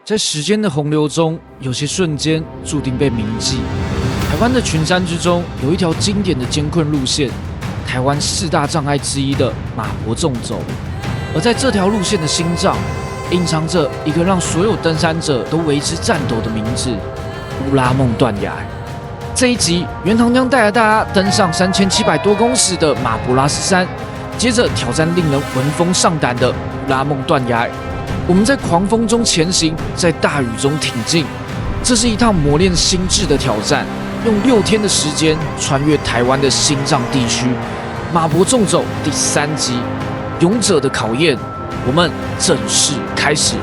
在时间的洪流中，有些瞬间注定被铭记。台湾的群山之中，有一条经典的艰困路线，台湾4大障碍之一的马博纵走。而在这条路线的心脏，隐藏着一个让所有登山者都为之颤抖的名字——乌拉梦断崖。这一集，袁唐将带着大家登上3700多公尺的马博拉斯山，接着挑战令人闻风丧胆的乌拉梦断崖。我们在狂风中前行，在大雨中挺进，这是一趟磨练心智的挑战。用6天的时间穿越台湾的心脏地区，马博纵走第3集，勇者的考验，我们正式开始。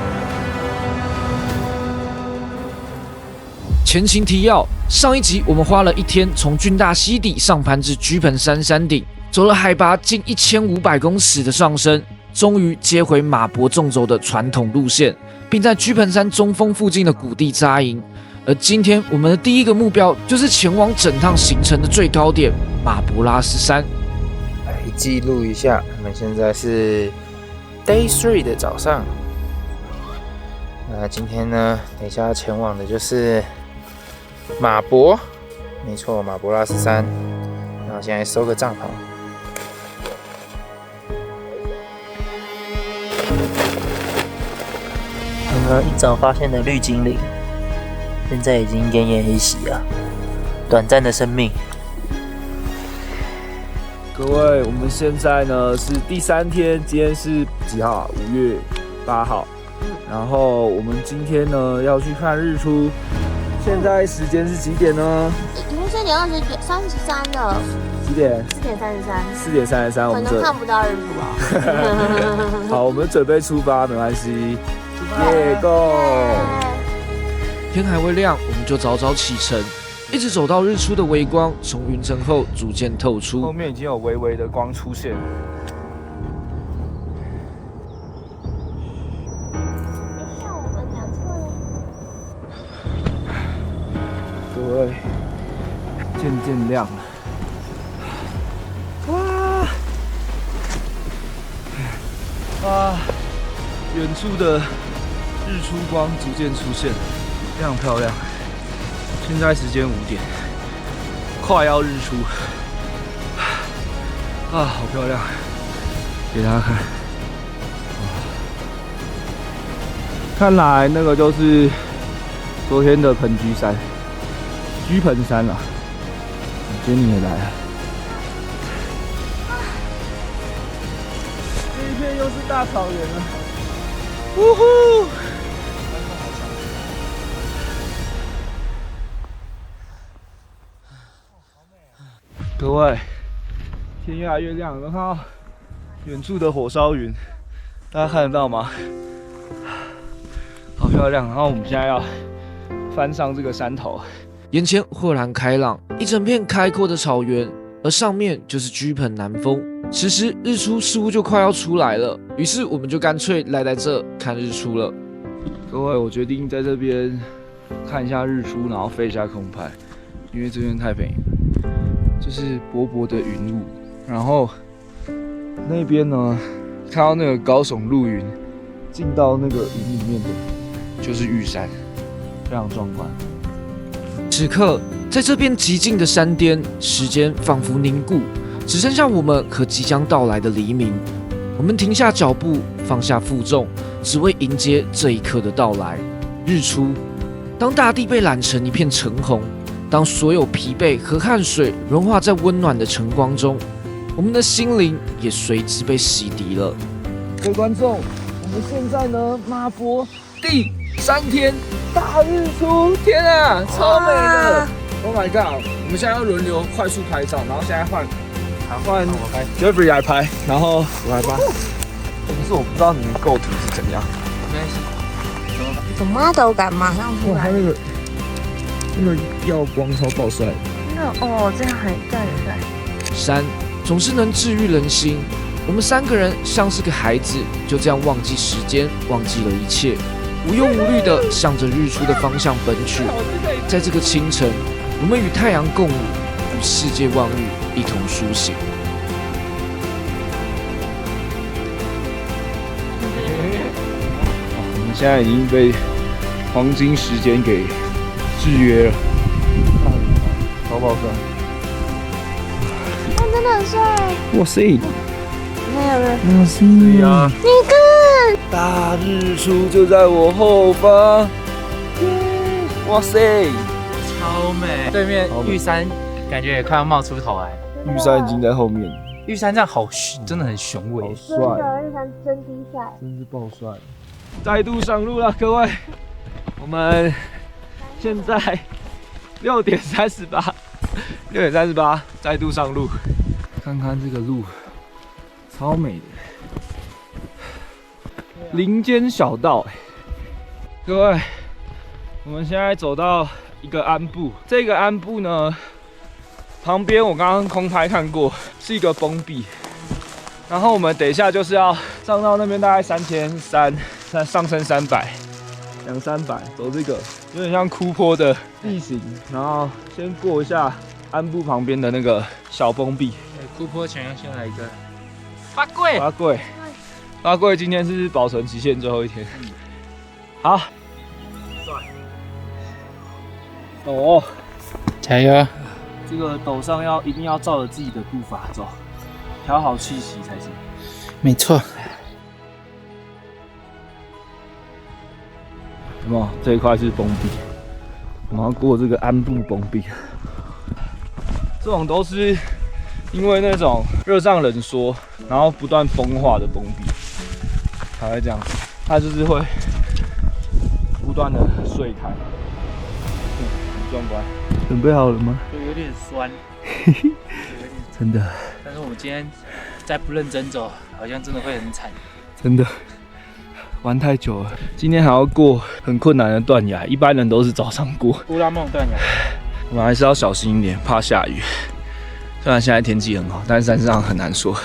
前情提要：上一集我们花了1天从郡大溪底上攀至居盆山山顶，走了海拔近1500公尺的上升，终于接回马博纵走的传统路线，并在居盆山中峰附近的谷地扎营。而今天我们的第一个目标就是前往整趟行程的最高点马博拉斯山。来记录一下，我们现在是 Day 3的早上。那今天呢，等一下要前往的就是马博，没错，马博拉斯山。然后现在收个帐篷。刚刚一早发现的绿精灵，现在已经奄奄一息啊！短暂的生命。各位，我们现在呢是第3天，今天是几号啊？5月8号。然后我们今天呢要去看日出。现在时间是几点呢？已经4:33了。几点4:33。4:33，我们可能看不到日出哦。好，我们准备出发，没关系。耶 ，Go！ 天还未亮，我们就早早启程，一直走到日出的微光从云层后逐渐透后出。面已经有微微的光出现。各位，渐渐亮了。哇！远处的日出光逐渐出现，非常漂亮。现在时间5点，快要日出，好漂亮！给大家看，看来那个就是昨天的盆居山，居盆山啦。今天你也来了，这一片又是大草原了。呜呼！各位，天越来越亮，有没有看到远处的火烧云？大家看得到吗？好漂亮！然后我们现在要翻上这个山头，眼前豁然开朗，一整片开阔的草原，而上面就是居盆南峰。此时日出似乎就快要出来了，于是我们就干脆来在这看日出了。各位，我决定在这边看一下日出，然后飞一下空拍，因为这边太便宜了，就是薄薄的云雾，然后那边呢，看到那个高耸入云，进到那个云里面的，就是玉山，非常壮观。此刻，在这边极静的山巅，时间仿佛凝固，只剩下我们和即将到来的黎明。我们停下脚步，放下负重，只为迎接这一刻的到来。日出，当大地被染成一片橙红，当所有疲惫和汗水融化在温暖的晨光中，我们的心灵也随之被洗涤了。各位观众，我们现在呢，马博第3天大日出，天啊，超美的 ！Oh my god！ 我们现在要轮流快速拍照，然后现在换 Jeffrey 来拍，然后我来拍。可是我不知道你们构图是怎样。没关系。有 model 感马上出哇，来。他那个耀光超爆帅的。这样很帅。山总是能治愈人心。我们3个人像是个孩子，就这样忘记时间，忘记了一切，无忧无虑地向着日出的方向奔去。在这个清晨，我们与太阳共舞，与世界万物一同苏醒。我们现在已经被黄金时间给制约了。超爆帅！他真的很帅。哇塞！没有人。哇塞！对呀，你看，大日出就在我后方。哇塞，超美！对面玉山感觉也快要冒出头来。玉山已经在后面，玉山这样好，真的很雄伟，好帅，玉山真低帅，真是爆帅！再度上路了，各位，我们现在6点38，再度上路，看看这个路，超美的，林间小道。各位，我们现在走到一个鞍部，这个鞍部呢，旁边我刚刚空拍看过，是一个崩壁。然后我们等一下就是要上到那边，大概3300，上升200-300，走这个有点像枯坡的地形，然后先过一下鞍部旁边的那个小崩壁。枯坡前要先来一个八桂今天是保存期限最后一天。好，哦，加油！这个陡上一定要照着自己的步伐走，调好气息才行。没错。有没有？这一块是崩壁，我们要过这个鞍部崩壁。这种都是因为那种热胀冷缩，然后不断风化的崩壁才会这样子，它就是会不断的碎开。很壮观。准备好了吗？就有点酸，真的。但是我们今天再不认真走，好像真的会很惨。真的。玩太久了，今天还要过很困难的断崖，一般人都是早上过。乌拉梦断崖，我们还是要小心一点，怕下雨。虽然现在天气很好，但是山上很难说，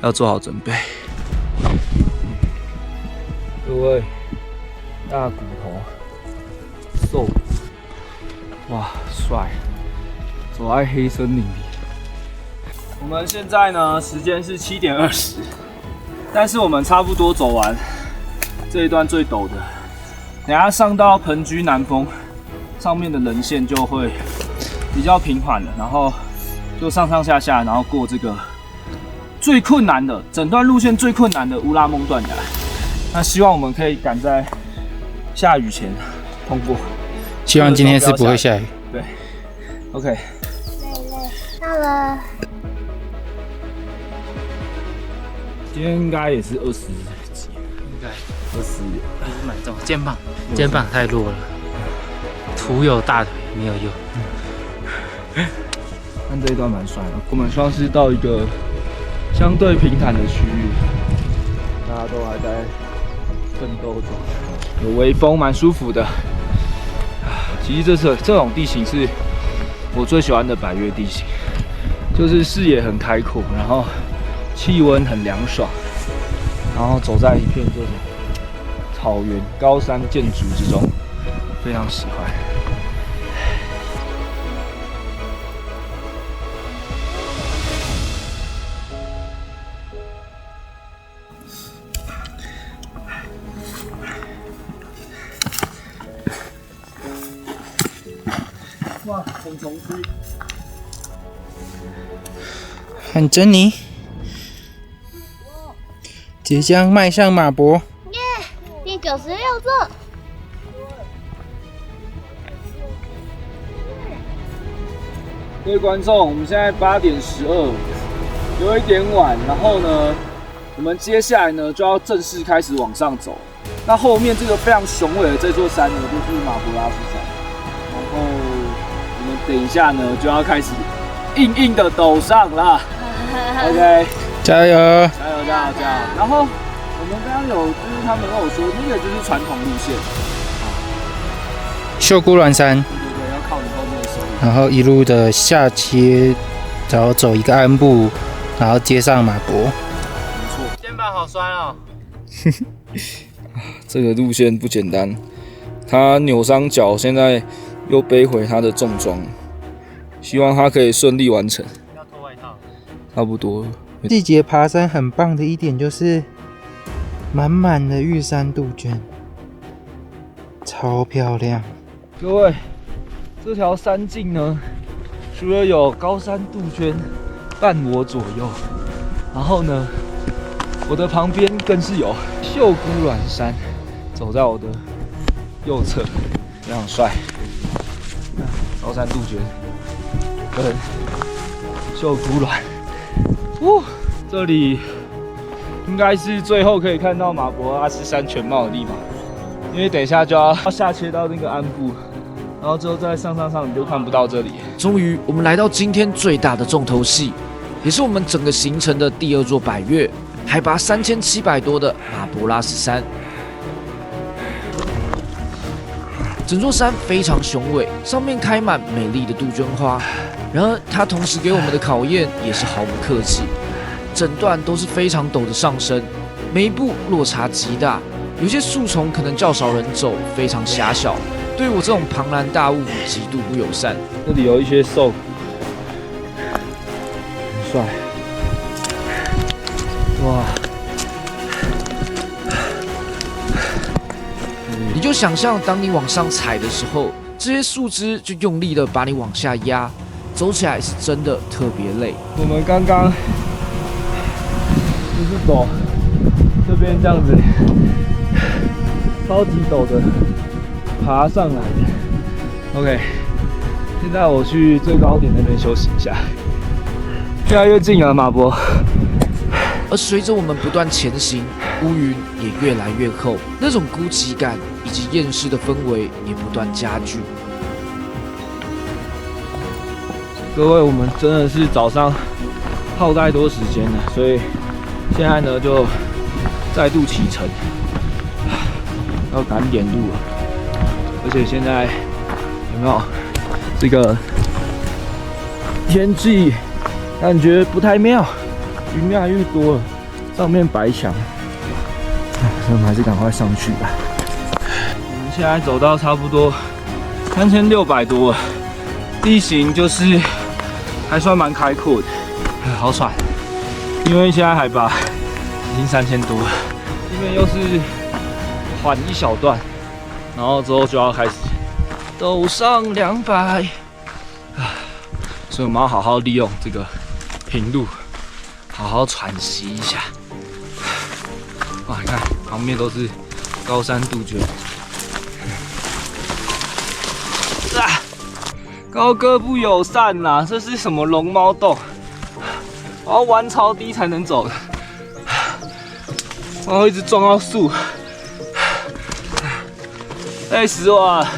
要做好准备。各位，大骨头，瘦，哇，帅！走在黑森林里。我们现在呢，时间是7点20，但是我们差不多走完这一段最陡的，等下上到盆居南峰上面的人线就会比较平缓了，然后就上上下下，然后过这个最困难的整段路线最困难的乌拉梦断崖。那希望我们可以赶在下雨前通过。希望今天是不会下雨。对 ，OK。到了。今天应该也是20几，应该20有。还是蛮重，肩膀太弱了，徒有大腿没有用。但这一段蛮帅的，我们算是到一个相对平坦的区域，大家都还在奋斗中，有微风，蛮舒服的。其实这种地形是我最喜欢的百岳地形，就是视野很开阔，然后气温很凉爽，然后走在一片这种草原、高山建筑之中，非常喜欢。哇，虫区！和珍妮即将迈向马博。第96座。各位观众，我们现在8点12，有一点晚。然后呢，我们接下来呢就要正式开始往上走。那后面这个非常雄伟的这座山呢，就是马博拉斯山。然后我们等一下呢就要开始硬硬的陡上啦。OK， 加油！加油！然后我们刚刚就是他们跟我说，那个就是传统路线，秀姑峦山，对，要靠你后面的手。然后一路的下切，然后走一个鞍部，然后接上马博。没错，肩膀好酸哦。这个路线不简单，他扭伤脚，现在又背回他的重装，希望他可以顺利完成。要脱外套。差不多了。季节爬山很棒的一点就是满满的玉山杜鹃，超漂亮。各位，这条山径呢，除了有高山杜鹃伴我左右，然后呢，我的旁边更是有秀姑峦山走在我的右侧，非常帅。高山杜鹃跟秀姑峦，这里应该是最后可以看到马博拉斯山全貌的地方，因为等一下就要下切到那个安布，然后之后再上你就看不到这里。终于，我们来到今天最大的重头戏，也是我们整个行程的第2座百岳，海拔3700多的马博拉斯山。整座山非常雄伟，上面开满美丽的杜鹃花。然而，它同时给我们的考验也是毫不客气。整段都是非常陡的上升，每一步落差极大，有些树丛可能较少人走，非常狭小，对我这种庞然大物极度不友善。这里有一些兽骨，很帅，哇！你就想象，当你往上踩的时候，这些树枝就用力的把你往下压，走起来是真的特别累。我们刚刚就是走这边这样子，超级陡的爬上来的。OK， 现在我去最高点那边休息一下。越来越近了，马博。而随着我们不断前行，乌云也越来越厚，那种孤寂感以及厌世的氛围也不断加剧。各位，我们真的是早上耗太多时间了，所以现在呢就再度启程，要赶点路了。而且现在有没有这个天气感觉不太妙？云越来越多了，上面白墙，所以我们还是赶快上去吧。我们现在走到差不多3600多了，地形就是还算蛮开阔的，好喘，因为现在海拔已经3000多了，这边又是缓一小段，然后之后就要开始陡上200，所以我们要好好利用这个平路。好好喘息一下。哇，你看旁边都是高山杜鹃。高哥不友善呐，这是什么龙猫洞？我要弯超低才能走的，然后一直撞到树，累死我了！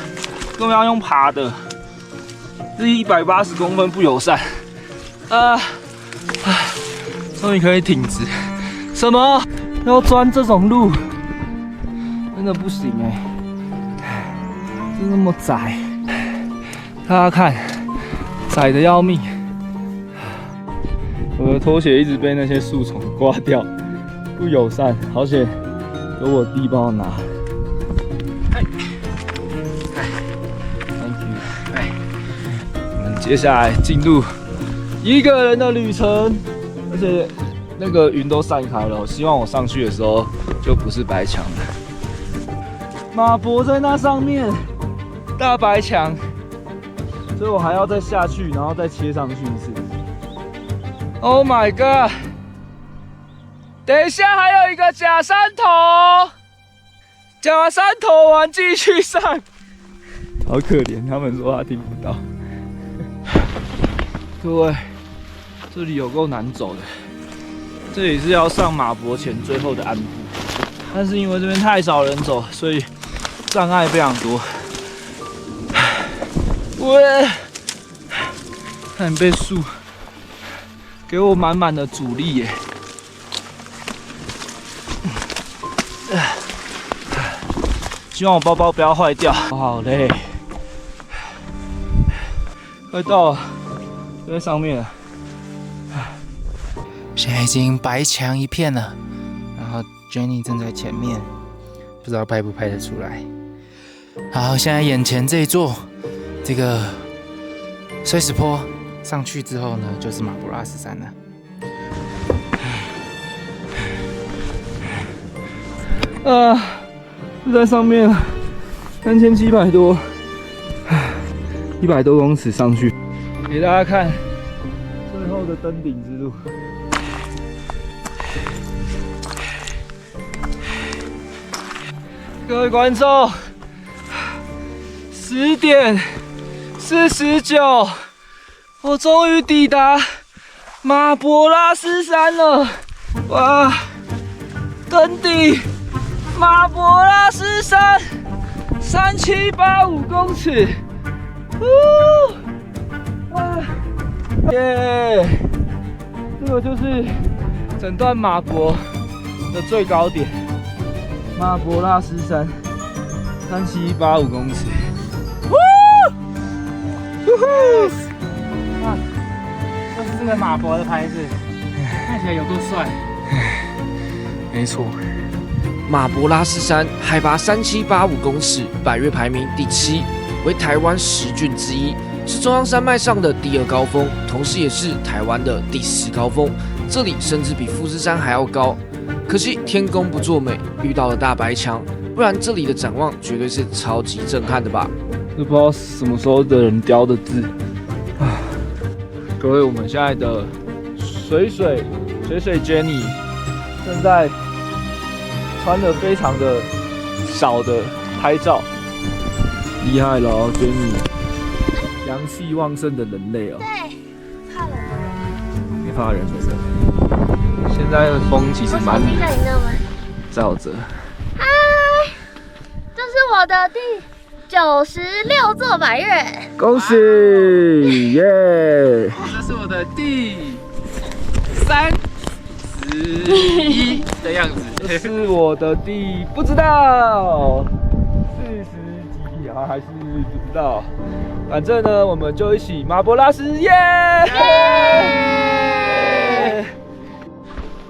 根本要用爬的，这180公分不友善。终于可以挺直，什么要钻这种路，真的不行哎，就那么窄，大家看，窄的要命。我的拖鞋一直被那些树丛刮掉，不友善，好险有我弟帮我拿。Thank you。我们接下来进入一个人的旅程。而且那个云都散开了，我希望我上去的时候就不是白墙了。马博在那上面，大白墙，所以我还要再下去，然后再切上去一次。Oh my god！ 等一下还有一个假山头，假完山头完继续上。好可怜，他们说他听不到。各位。这里有够难走的，这里是要上马博前最后的安布，但是因为这边太少人走，所以障碍非常多。喂，看被树给我满满的阻力耶！希望我包包不要坏掉。我好累，快到了，就在上面了。现在已经白墙一片了，然后 Jenny 正在前面，不知道拍不拍得出来。好，现在眼前这一座这个碎石坡上去之后呢，就是马博拉斯山了。就在上面了， 3700多，100多公尺上去，给大家看最后的登顶之路。各位观众，10点49，我终于抵达马博拉斯山了！哇，登顶马博拉斯山，3785公尺，哇，耶！这个就是整段马博的最高点。马博拉斯山，3785公尺，哇，这是这个马博的牌子，看起来有多帅。没错，马博拉斯山海拔3785公尺，百岳排名第7，为台湾10峻之一，是中央山脉上的第2高峰，同时也是台湾的第10高峰。这里甚至比富士山还要高。可惜天公不作美，遇到了大白墙，不然这里的展望绝对是超级震撼的吧？都不知道什么时候的人雕的字啊！各位，我们现在的水水 Jenny 正在穿的非常的少的拍照，厉害了哦 ，Jenny， 阳气旺盛的人类哦，对，怕冷的人。没怕人的人。现在的风其实蛮你知道吗？燥着。嗨，这是我的第96座百岳。恭喜耶！这是我的第31的样子。这是我的第不知道40几啊，还是不知道。反正呢，我们就一起马博拉斯耶！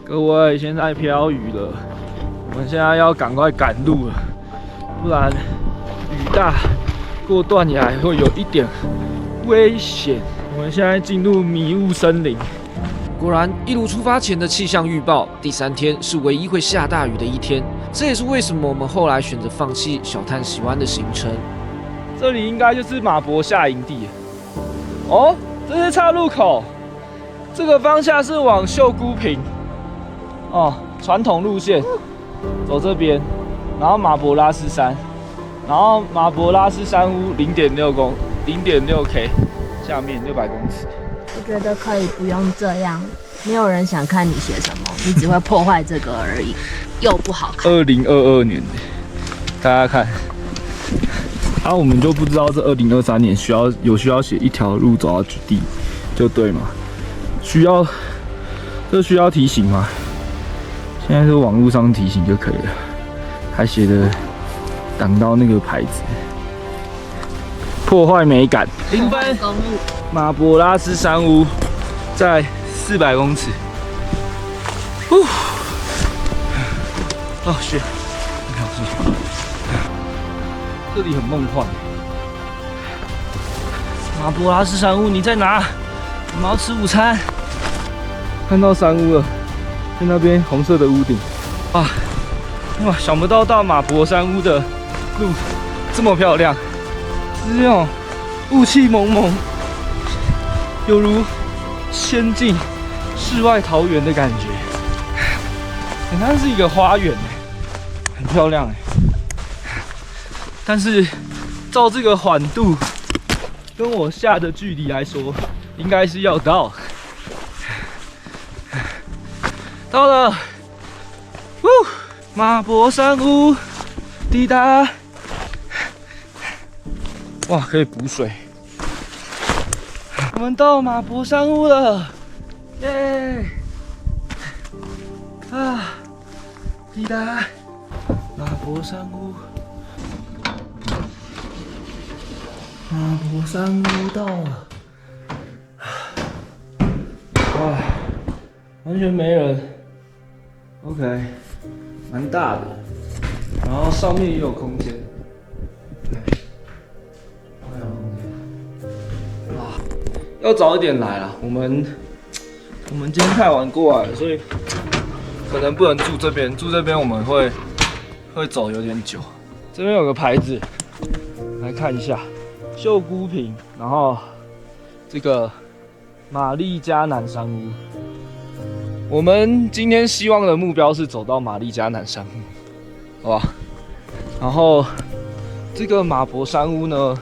各位，现在飘雨了，我们现在要赶快赶路了，不然雨大，过断崖会有一点危险。我们现在进入迷雾森林。果然，一如出发前的气象预报，第3天是唯一会下大雨的一天。这也是为什么我们后来选择放弃小探喜湾的行程。这里应该就是马博下营地哦，这是岔路口，这个方向是往秀姑坪哦，传统路线，走这边，然后马博拉斯山，然后马博拉斯山屋0.6K， 下面600公尺。我觉得可以不用这样，没有人想看你写什么，你只会破坏这个而已，又不好看。 2022年，大家看，我们就不知道这2023年需要写一条路走到底就对嘛？这需要提醒吗？现在是网络上提醒就可以了，还写的挡到那个牌子，破坏美感。0分。公路马博拉斯山屋在400公尺。哦，是，这里很梦幻。马博拉斯山屋，你在哪？我们要吃午餐。看到山屋了，在那边红色的屋顶。哇，想不到到马博山屋的路这么漂亮，是那种雾气蒙蒙，犹如仙境世外桃源的感觉。很像是一个花园，很漂亮哎。但是照这个缓度，跟我下的距离来说，应该是要到。到了，马博山屋抵达。哇，可以补水。我们到马博山屋了，耶！抵达马博山屋。马博山屋到了，哇，完全没人。OK， 蛮大的，然后上面也有空间。要早一点来啦，我们今天太晚过来了，所以可能不能住这边。住这边我们会走有点久。这边有个牌子，来看一下秀姑坪，然后这个玛丽加南山屋。我们今天希望的目标是走到玛丽加南山屋，好吧？然后这个马博山屋呢，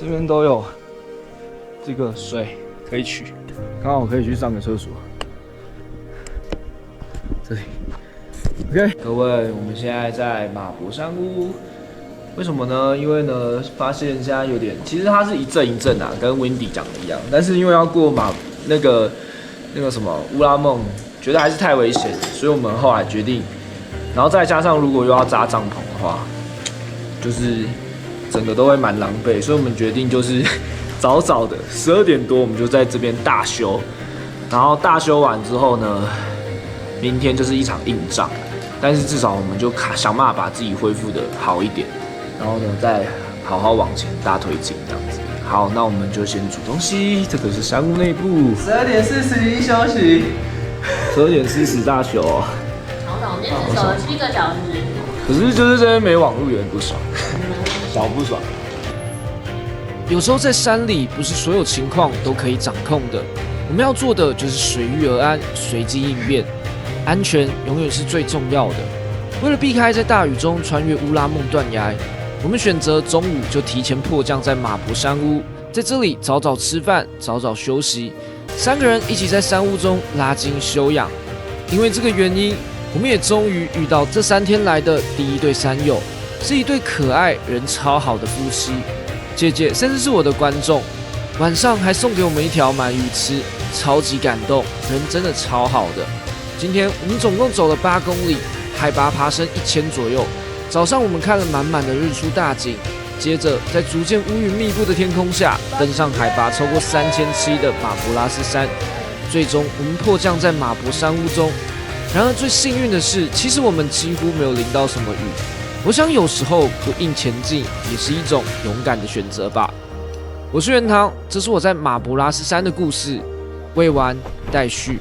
这边都有这个水可以取，刚好可以去上个厕所。这里 ，OK， 各位，我们现在在马博山屋。为什么呢？因为呢，发现现在有点，其实它是一阵一阵啊，跟 Windy 讲的一样。但是因为要过那个什么乌拉梦，觉得还是太危险，所以我们后来决定，然后再加上如果又要扎帐篷的话，就是整个都会蛮狼狈，所以我们决定就是早早的12点多，我们就在这边大修。然后大修完之后呢，明天就是一场硬仗，但是至少我们就想办法把自己恢复的好一点。然后呢，再好好往前大推进这样子。好，那我们就先煮东西。这个是山屋内部。12点41休息。12点40大休。好早，今天只守了7个小时。可是就是这边没网路，有点不爽，小不爽。有时候在山里，不是所有情况都可以掌控的。我们要做的就是随遇而安，随机应变，安全永远是最重要的。为了避开在大雨中穿越乌拉梦断崖，我们选择中午就提前迫降在马博山屋，在这里早早吃饭，早早休息。3个人一起在山屋中拉筋休养。因为这个原因，我们也终于遇到这3天来的第一对山友，是一对可爱、人超好的夫妻。姐姐甚至是我的观众，晚上还送给我们一条鳗鱼吃，超级感动，人真的超好的。今天我们总共走了8公里，海拔爬升1000左右。早上我们看了满满的日出大景，接着在逐渐乌云密布的天空下，登上海拔超过3700的马博拉斯山。最终我们迫降在马博山屋中。然而最幸运的是，其实我们几乎没有淋到什么雨。我想有时候不硬前进也是一种勇敢的选择吧。我是元堂，这是我在马博拉斯山的故事，未完待续。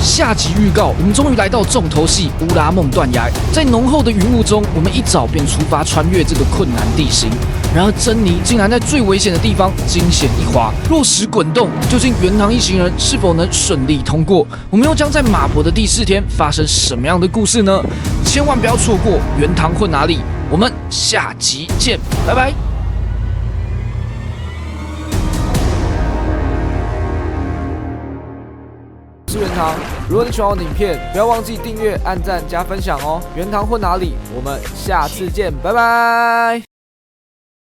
下集预告：我们终于来到重头戏乌拉梦断崖。在浓厚的云雾中，我们一早便出发穿越这个困难地形。然而珍妮竟然在最危险的地方惊险一滑，落石滚动。究竟元堂一行人是否能顺利通过？我们又将在马博的第4天发生什么样的故事呢？千万不要错过元堂混哪里！我们下集见，拜拜。我是元堂，如果你喜欢我的影片，不要忘记订阅、按赞、加分享哦。元堂混哪里？我们下次见，拜拜。